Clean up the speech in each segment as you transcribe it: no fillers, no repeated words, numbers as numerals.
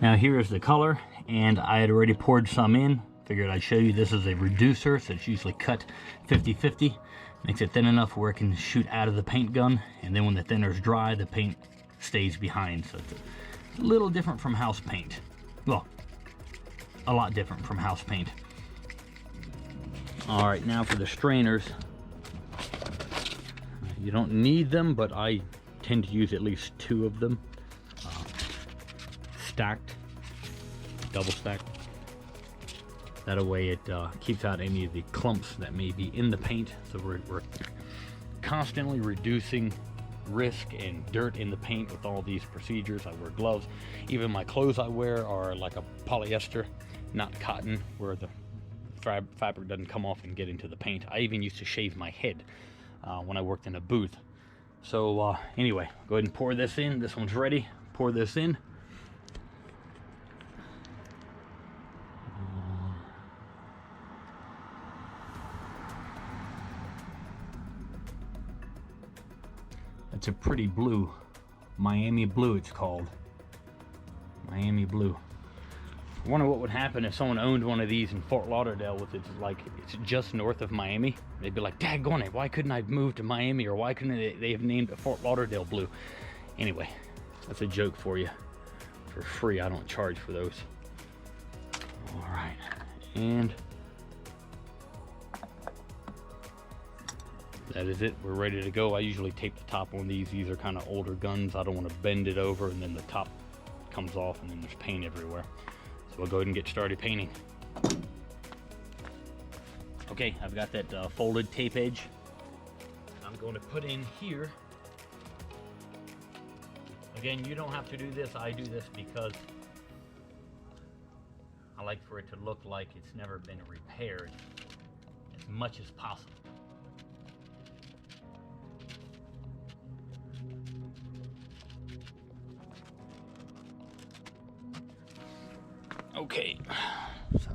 Now here is the color, and I had already poured some in. Figured I'd show you. This is a reducer, so it's usually cut 50-50. Makes it thin enough where it can shoot out of the paint gun, and then when the thinner's dry, the paint stays behind. So it's a little different from house paint. Well, a lot different from house paint. All right, now for the strainers. You don't need them, but I tend to use at least 2 of them. Stacked, double stacked. That way it keeps out any of the clumps that may be in the paint. So we're constantly reducing risk and dirt in the paint with all these procedures. I wear gloves. Even my clothes I wear are like a polyester, not cotton, where the fabric doesn't come off and get into the paint. I even used to shave my head when I worked in a booth. So anyway, go ahead and pour this in. This one's ready. Pour this in. It's a pretty blue, Miami blue it's called. Miami blue. I wonder what would happen if someone owned one of these in Fort Lauderdale with it's just north of Miami. They'd be like, daggone it, why couldn't I move to Miami, or why couldn't they have named it Fort Lauderdale blue? Anyway, that's a joke for you. For free, I don't charge for those. All right, and that is it. We're ready to go. I usually tape the top on these. These are kind of older guns. I don't want to bend it over and then the top comes off and then there's paint everywhere. So we'll go ahead and get started painting. Okay, I've got that folded tape edge. I'm going to put in here. Again, you don't have to do this. I do this because I like for it to look like it's never been repaired as much as possible. Okay, so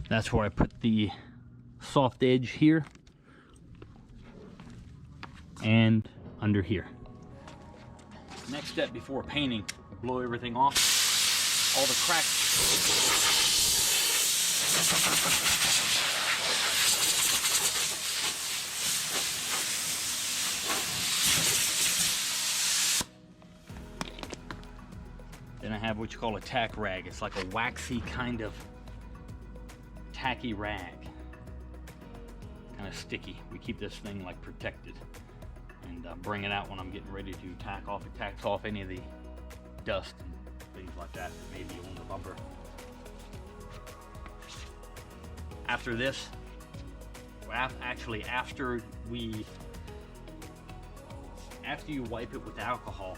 that's where I put the soft edge here and under here. Next step before painting, blow everything off, all the cracks. Then I have what you call a tack rag. It's like a waxy kind of tacky rag. Kind of sticky. We keep this thing like protected. And bring it out when I'm getting ready to tack off. It tacks off any of the dust and things like that maybe on the bumper. After this, actually after you wipe it with alcohol,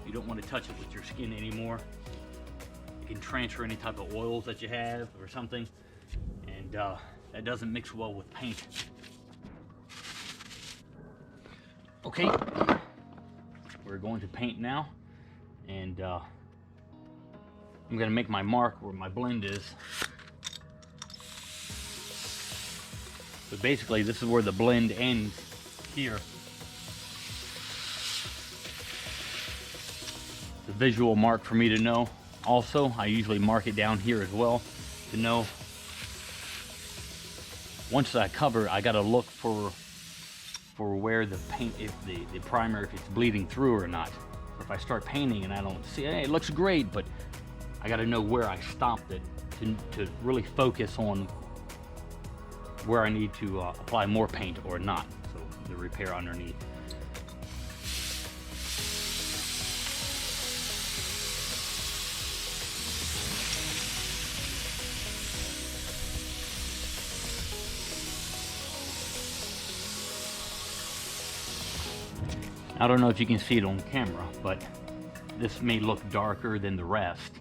you don't want to touch it with your skin anymore. You can transfer any type of oils that you have or something, and that doesn't mix well with paint. Okay, we're going to paint now, and I'm going to make my mark where my blend is. So basically, this is where the blend ends here. It's a visual mark for me to know. Also, I usually mark it down here as well to know. Once I cover, I got to look for where the paint, if the primer, if it's bleeding through or not. So if I start painting and I don't see, hey, it looks great, but I got to know where I stopped it to really focus on where I need to apply more paint or not. So the repair underneath. I don't know if you can see it on camera, but this may look darker than the rest,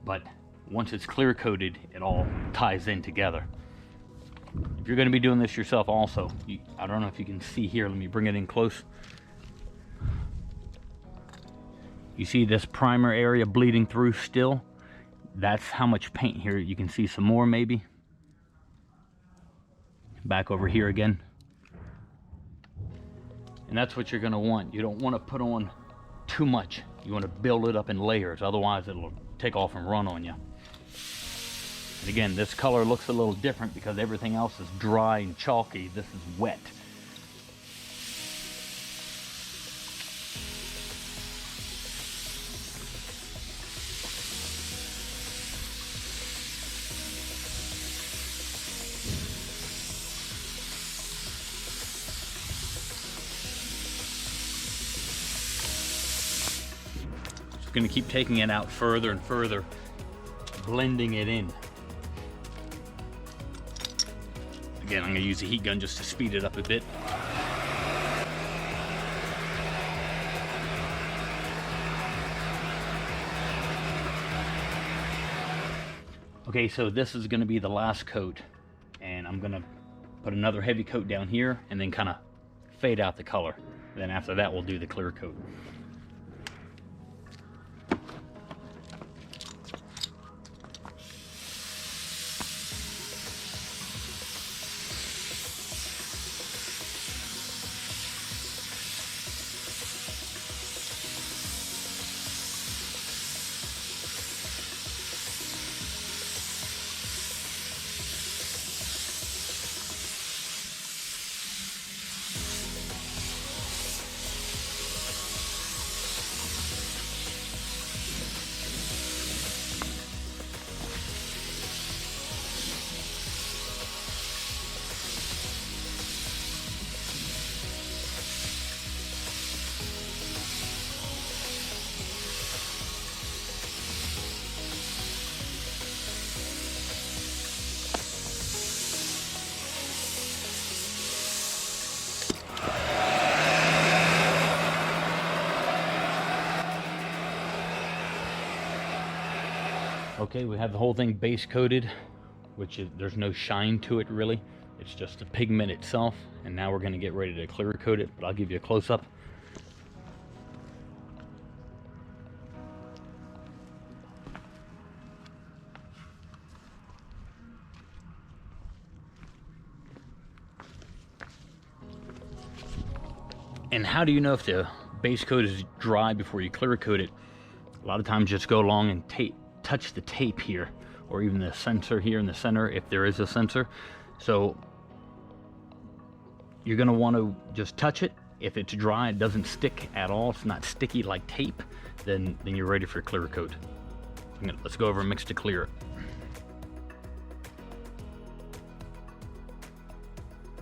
but once it's clear coated, it all ties in together. If you're going to be doing this yourself also, I don't know if you can see here, let me bring it in close. You see this primer area bleeding through still? That's how much paint here. You can see some more maybe. Back over here again. And that's what you're going to want. You don't want to put on too much. You want to build it up in layers, otherwise it'll take off and run on you. And again, this color looks a little different because everything else is dry and chalky. This is wet. Going to keep taking it out further and further, blending it in. Again, I'm going to use a heat gun just to speed it up a bit. Okay, so this is going to be the last coat, and I'm going to put another heavy coat down here and then kind of fade out the color. Then after that, we'll do the clear coat. Okay, we have the whole thing base coated, which is, there's no shine to it really. It's just the pigment itself. And now we're going to get ready to clear coat it, but I'll give you a close-up. And how do you know if the base coat is dry before you clear coat it? A lot of times just go along and touch the tape here, or even the sensor here in the center if there is a sensor. So you're going to want to just touch it. If it's dry, it doesn't stick at all, it's not sticky like tape, then you're ready for clear coat. Let's go over and mix to clear it.